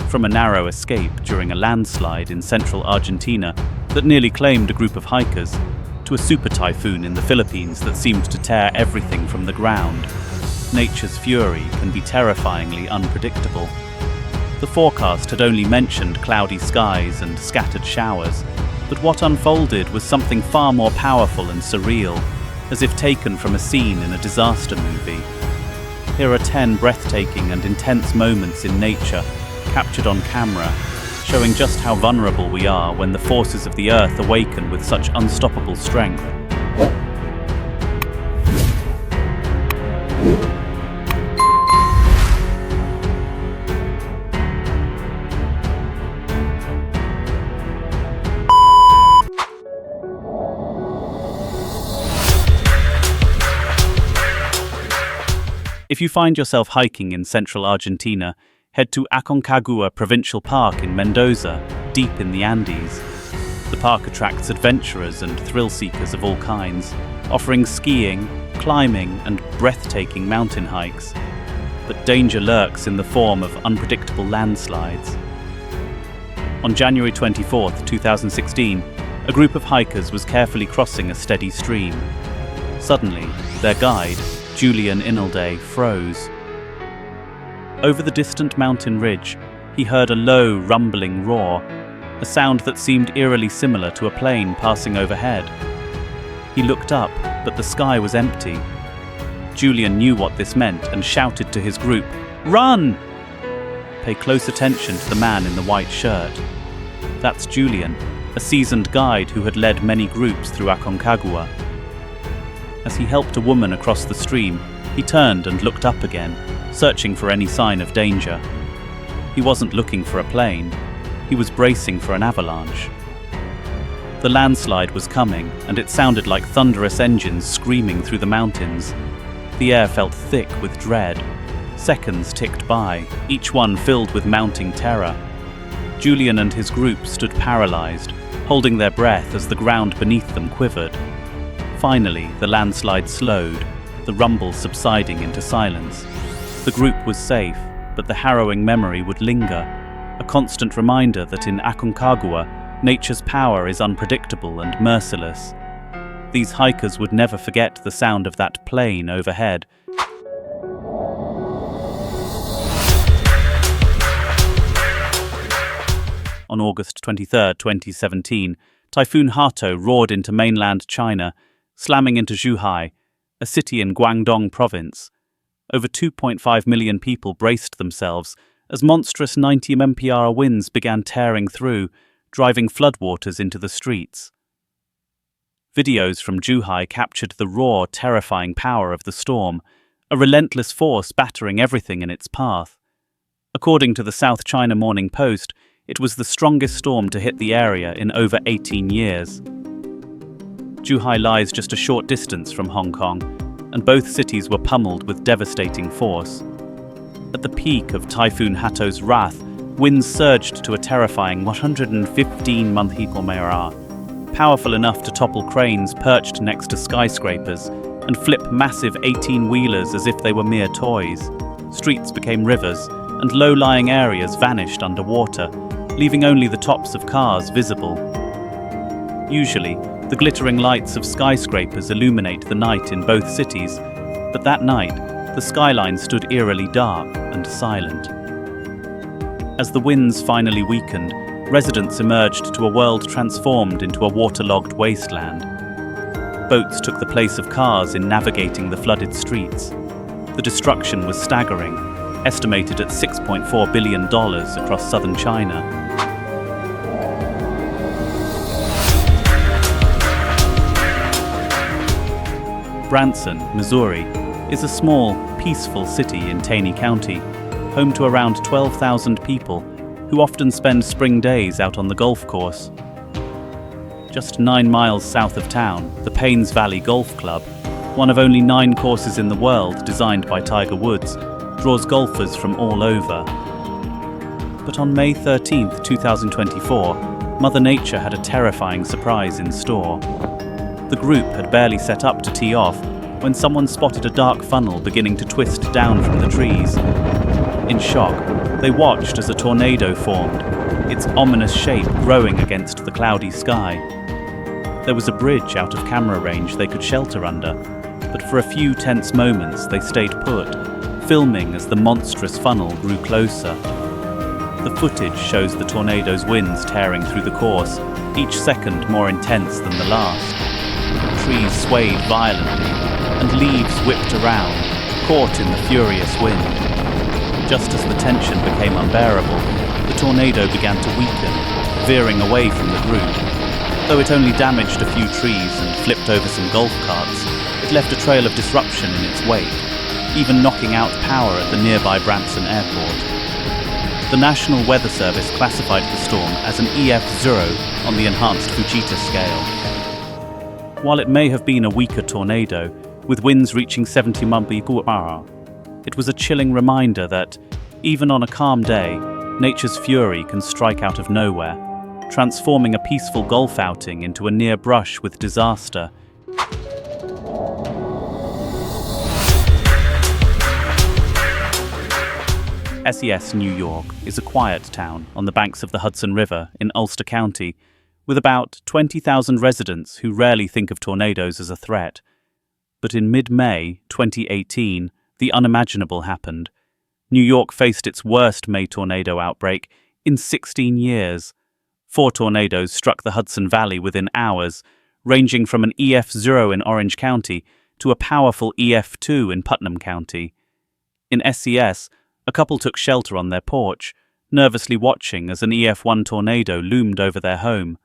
from a narrow escape during a landslide in central Argentina that nearly claimed a group of hikers, to a super typhoon in the Philippines that seemed to tear everything from the ground. Nature's fury can be terrifyingly unpredictable. The forecast had only mentioned cloudy skies and scattered showers, but what unfolded was something far more powerful and surreal, as if taken from a scene in a disaster movie. Here are 10 breathtaking and intense moments in nature, captured on camera, showing just how vulnerable we are when the forces of the earth awaken with such unstoppable strength. If you find yourself hiking in central Argentina, head to Aconcagua Provincial Park in Mendoza, deep in the Andes. The park attracts adventurers and thrill-seekers of all kinds, offering skiing, climbing, and breathtaking mountain hikes. But danger lurks in the form of unpredictable landslides. On January 24, 2016, a group of hikers was carefully crossing a steady stream. Suddenly, their guide, Julian Inalday, froze. Over the distant mountain ridge, he heard a low, rumbling roar, a sound that seemed eerily similar to a plane passing overhead. He looked up, but the sky was empty. Julian knew what this meant and shouted to his group, "Run!" Pay close attention to the man in the white shirt. That's Julian, a seasoned guide who had led many groups through Aconcagua. As he helped a woman across the stream, he turned and looked up again, searching for any sign of danger. He wasn't looking for a plane, he was bracing for an avalanche. The landslide was coming, and it sounded like thunderous engines screaming through the mountains. The air felt thick with dread. Seconds ticked by, each one filled with mounting terror. Julian and his group stood paralyzed, holding their breath as the ground beneath them quivered. Finally, the landslide slowed, the rumble subsiding into silence. The group was safe, but the harrowing memory would linger, a constant reminder that in Aconcagua, nature's power is unpredictable and merciless. These hikers would never forget the sound of that plane overhead. On August 23, 2017, Typhoon Hato roared into mainland China, slamming into Zhuhai, a city in Guangdong province. Over 2.5 million people braced themselves as monstrous 90 mph winds began tearing through, driving floodwaters into the streets. Videos from Zhuhai captured the raw, terrifying power of the storm, a relentless force battering everything in its path. According to the South China Morning Post, it was the strongest storm to hit the area in over 18 years. Zhuhai lies just a short distance from Hong Kong, and both cities were pummeled with devastating force. At the peak of Typhoon Hato's wrath, winds surged to a terrifying 115 mph, powerful enough to topple cranes perched next to skyscrapers and flip massive 18-wheelers as if they were mere toys. Streets became rivers, and low-lying areas vanished underwater, leaving only the tops of cars visible. Usually, the glittering lights of skyscrapers illuminate the night in both cities, but that night, the skyline stood eerily dark and silent. As the winds finally weakened, residents emerged to a world transformed into a waterlogged wasteland. Boats took the place of cars in navigating the flooded streets. The destruction was staggering, estimated at $6.4 billion across southern China. Branson, Missouri, is a small, peaceful city in Taney County, home to around 12,000 people who often spend spring days out on the golf course. Just 9 miles south of town, the Paynes Valley Golf Club, one of only 9 courses in the world designed by Tiger Woods, draws golfers from all over. But on May 13, 2024, Mother Nature had a terrifying surprise in store. The group had barely set up to tee off when someone spotted a dark funnel beginning to twist down from the trees. In shock, they watched as a tornado formed, its ominous shape growing against the cloudy sky. There was a bridge out of camera range they could shelter under, but for a few tense moments they stayed put, filming as the monstrous funnel grew closer. The footage shows the tornado's winds tearing through the course, each second more intense than the last. Trees swayed violently, and leaves whipped around, caught in the furious wind. Just as the tension became unbearable, the tornado began to weaken, veering away from the group. Though it only damaged a few trees and flipped over some golf carts, it left a trail of disruption in its wake, even knocking out power at the nearby Branson Airport. The National Weather Service classified the storm as an EF0 on the enhanced Fujita scale. While it may have been a weaker tornado, with winds reaching 70 mph, it was a chilling reminder that, even on a calm day, nature's fury can strike out of nowhere, transforming a peaceful golf outing into a near brush with disaster. SES New York is a quiet town on the banks of the Hudson River in Ulster County, with about 20,000 residents who rarely think of tornadoes as a threat. But in mid-May 2018, the unimaginable happened. New York faced its worst May tornado outbreak in 16 years. 4 tornadoes struck the Hudson Valley within hours, ranging from an EF0 in Orange County to a powerful EF2 in Putnam County. In SES, a couple took shelter on their porch, nervously watching as an EF1 tornado loomed over their home.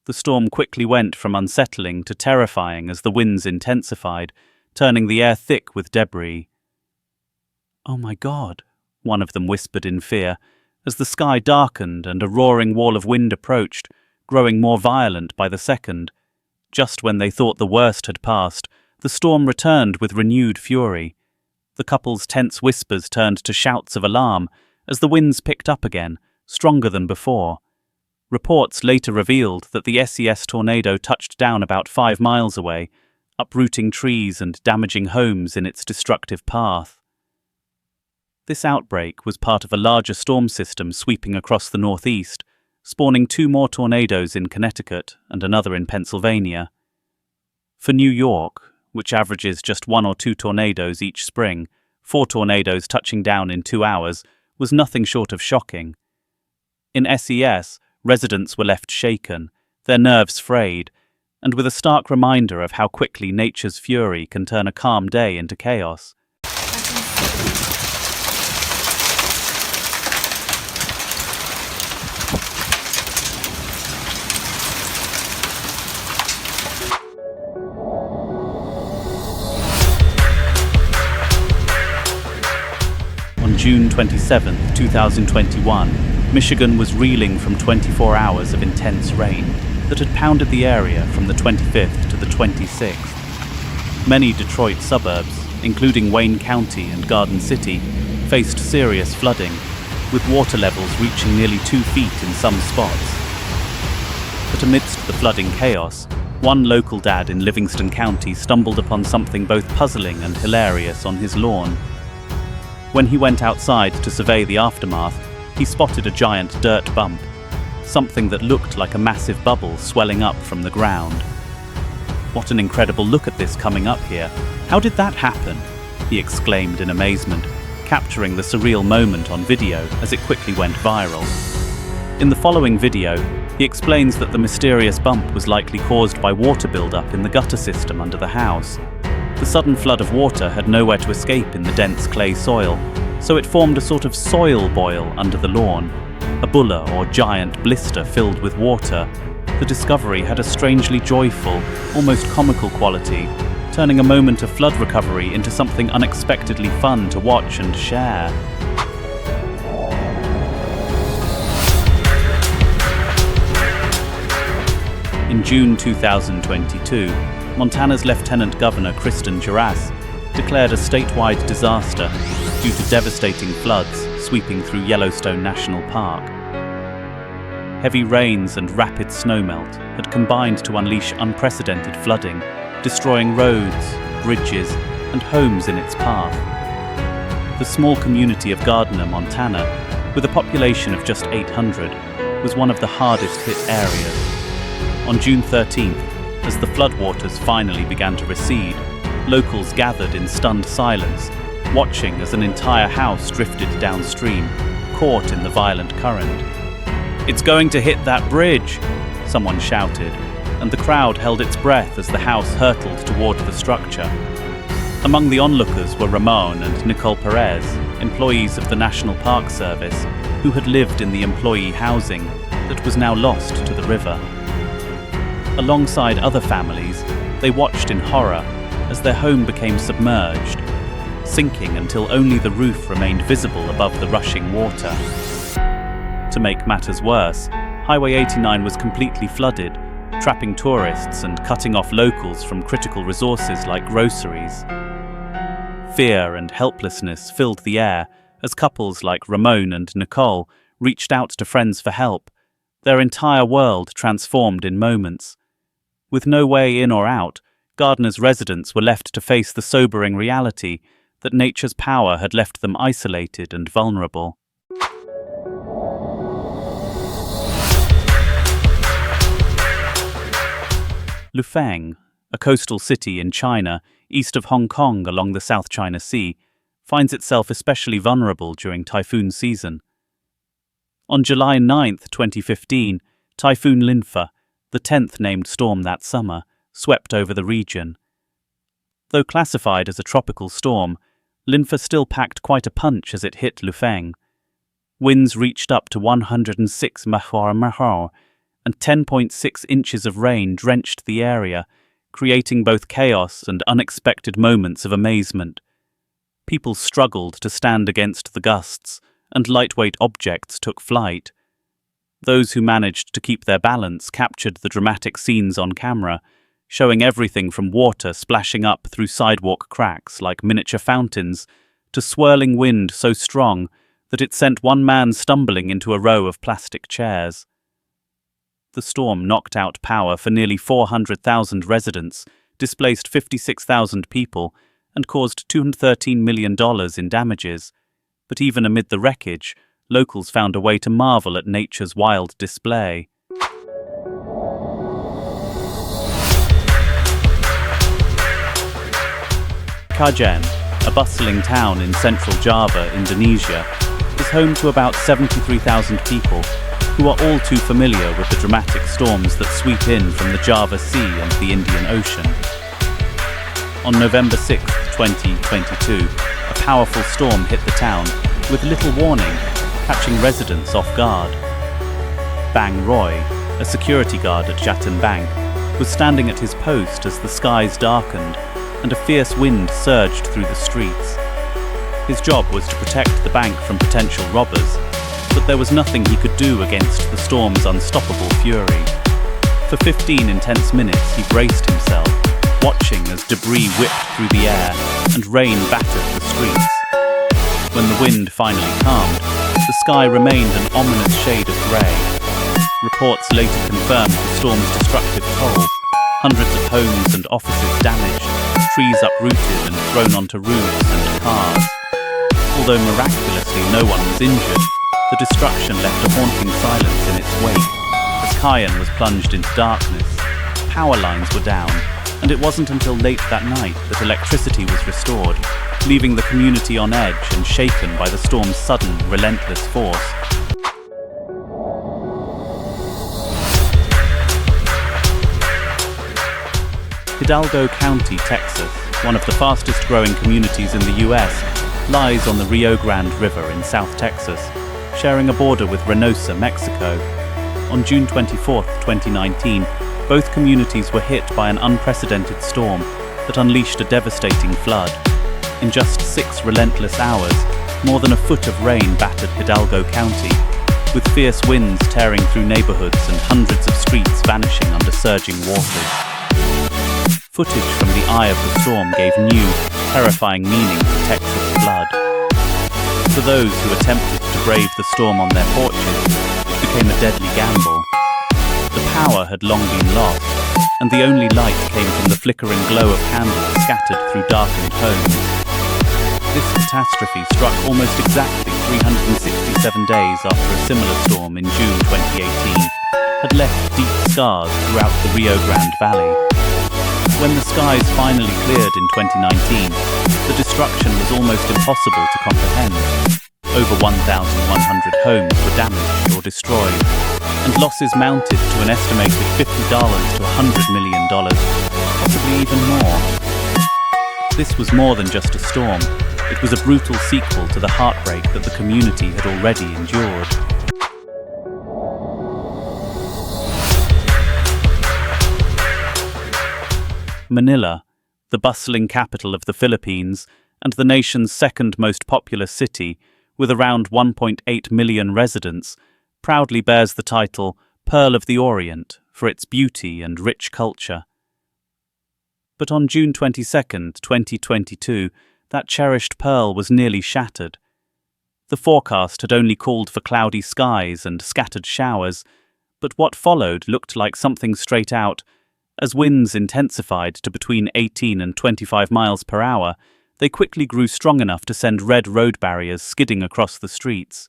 The storm quickly went from unsettling to terrifying as the winds intensified, turning the air thick with debris. "Oh my God," one of them whispered in fear, as the sky darkened and a roaring wall of wind approached, growing more violent by the second. Just when they thought the worst had passed, the storm returned with renewed fury. The couple's tense whispers turned to shouts of alarm as the winds picked up again, stronger than before. Reports later revealed that the SES tornado touched down about 5 miles away, uprooting trees and damaging homes in its destructive path. This outbreak was part of a larger storm system sweeping across the Northeast, spawning 2 more tornadoes in Connecticut and another in Pennsylvania. For New York, which averages just 1 or 2 tornadoes each spring, 4 tornadoes touching down in 2 hours was nothing short of shocking. In SES, residents were left shaken, their nerves frayed, and with a stark reminder of how quickly nature's fury can turn a calm day into chaos. On June 27, 2021, Michigan was reeling from 24 hours of intense rain that had pounded the area from the 25th to the 26th. Many Detroit suburbs, including Wayne County and Garden City, faced serious flooding, with water levels reaching nearly 2 feet in some spots. But amidst the flooding chaos, one local dad in Livingston County stumbled upon something both puzzling and hilarious on his lawn. When he went outside to survey the aftermath, he spotted a giant dirt bump, something that looked like a massive bubble swelling up from the ground. "What an incredible look at this coming up here. How did that happen?" he exclaimed in amazement, capturing the surreal moment on video as it quickly went viral. In the following video, he explains that the mysterious bump was likely caused by water buildup in the gutter system under the house. The sudden flood of water had nowhere to escape in the dense clay soil, so it formed a sort of soil boil under the lawn, a bulla or giant blister filled with water. The discovery had a strangely joyful, almost comical quality, turning a moment of flood recovery into something unexpectedly fun to watch and share. In June 2022, Montana's Lieutenant Governor Kristen Juras declared a statewide disaster due to devastating floods sweeping through Yellowstone National Park. Heavy rains and rapid snowmelt had combined to unleash unprecedented flooding, destroying roads, bridges, and homes in its path. The small community of Gardner, Montana, with a population of just 800, was one of the hardest hit areas. On June 13th, as the floodwaters finally began to recede, locals gathered in stunned silence, watching as an entire house drifted downstream, caught in the violent current. "It's going to hit that bridge," someone shouted, and the crowd held its breath as the house hurtled toward the structure. Among the onlookers were Ramon and Nicole Perez, employees of the National Park Service, who had lived in the employee housing that was now lost to the river. Alongside other families, they watched in horror as their home became submerged, sinking until only the roof remained visible above the rushing water. To make matters worse, Highway 89 was completely flooded, trapping tourists and cutting off locals from critical resources like groceries. Fear and helplessness filled the air as couples like Ramon and Nicole reached out to friends for help, their entire world transformed in moments. With no way in or out, Gardner's residents were left to face the sobering reality that nature's power had left them isolated and vulnerable. Lufeng, a coastal city in China, east of Hong Kong along the South China Sea, finds itself especially vulnerable during typhoon season. On July 9, 2015, Typhoon Linfa, the 10th named storm that summer, swept over the region. Though classified as a tropical storm, Linfa still packed quite a punch as it hit Lufeng. Winds reached up to 106 mph, and 10.6 inches of rain drenched the area, creating both chaos and unexpected moments of amazement. People struggled to stand against the gusts, and lightweight objects took flight. Those who managed to keep their balance captured the dramatic scenes on camera, showing everything from water splashing up through sidewalk cracks like miniature fountains to swirling wind so strong that it sent one man stumbling into a row of plastic chairs. The storm knocked out power for nearly 400,000 residents, displaced 56,000 people, and caused $213 million in damages. But even amid the wreckage, locals found a way to marvel at nature's wild display. Kajen, a bustling town in central Java, Indonesia, is home to about 73,000 people, who are all too familiar with the dramatic storms that sweep in from the Java Sea and the Indian Ocean. On November 6, 2022, a powerful storm hit the town with little warning, catching residents off guard. Bang Roy, a security guard at Jatun Bank, was standing at his post as the skies darkened and a fierce wind surged through the streets. His job was to protect the bank from potential robbers, but there was nothing he could do against the storm's unstoppable fury. For 15 intense minutes he braced himself, watching as debris whipped through the air and rain battered the streets. When the wind finally calmed, the sky remained an ominous shade of grey. Reports later confirmed the storm's destructive toll: hundreds of homes and offices damaged, trees uprooted and thrown onto roofs and cars. Although miraculously no one was injured, the destruction left a haunting silence in its wake. As Cayenne was plunged into darkness, power lines were down, and it wasn't until late that night that electricity was restored, leaving the community on edge and shaken by the storm's sudden, relentless force. Hidalgo County, Texas, one of the fastest-growing communities in the U.S., lies on the Rio Grande River in South Texas, sharing a border with Reynosa, Mexico. On June 24, 2019, both communities were hit by an unprecedented storm that unleashed a devastating flood. In just 6 relentless hours, more than a foot of rain battered Hidalgo County, with fierce winds tearing through neighborhoods and hundreds of streets vanishing under surging waters. Footage from the eye of the storm gave new, terrifying meaning to Texas flood. For those who attempted to brave the storm on their porches, it became a deadly gamble. The power had long been lost, and the only light came from the flickering glow of candles scattered through darkened homes. This catastrophe struck almost exactly 367 days after a similar storm in June 2018 had left deep scars throughout the Rio Grande Valley. When the skies finally cleared in 2019, the destruction was almost impossible to comprehend. Over 1,100 homes were damaged or destroyed, and losses mounted to an estimated $50 to $100 million, possibly even more. This was more than just a storm. It was a brutal sequel to the heartbreak that the community had already endured. Manila, the bustling capital of the Philippines and the nation's second most populous city, with around 1.8 million residents, proudly bears the title Pearl of the Orient for its beauty and rich culture. But on June 22, 2022, that cherished pearl was nearly shattered. The forecast had only called for cloudy skies and scattered showers, but what followed looked like something straight out. As winds intensified to between 18 and 25 miles per hour, they quickly grew strong enough to send red road barriers skidding across the streets.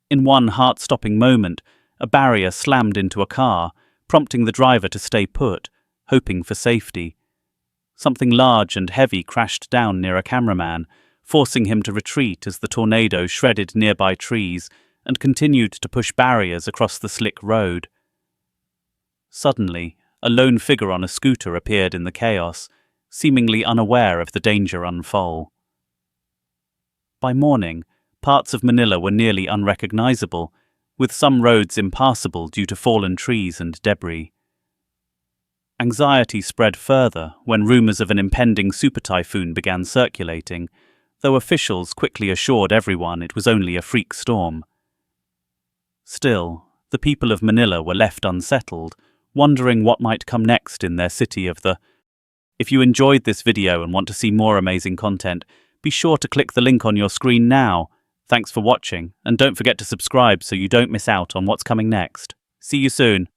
In one heart-stopping moment, a barrier slammed into a car, prompting the driver to stay put, hoping for safety. Something large and heavy crashed down near a cameraman, forcing him to retreat as the tornado shredded nearby trees and continued to push barriers across the slick road. Suddenly, a lone figure on a scooter appeared in the chaos, seemingly unaware of the danger unfold. By morning, parts of Manila were nearly unrecognizable, with some roads impassable due to fallen trees and debris. Anxiety spread further when rumors of an impending super typhoon began circulating, though officials quickly assured everyone it was only a freak storm. Still, the people of Manila were left unsettled, wondering what might come next in their city of the... If you enjoyed this video and want to see more amazing content, be sure to click the link on your screen now. Thanks for watching, and don't forget to subscribe so you don't miss out on what's coming next. See you soon.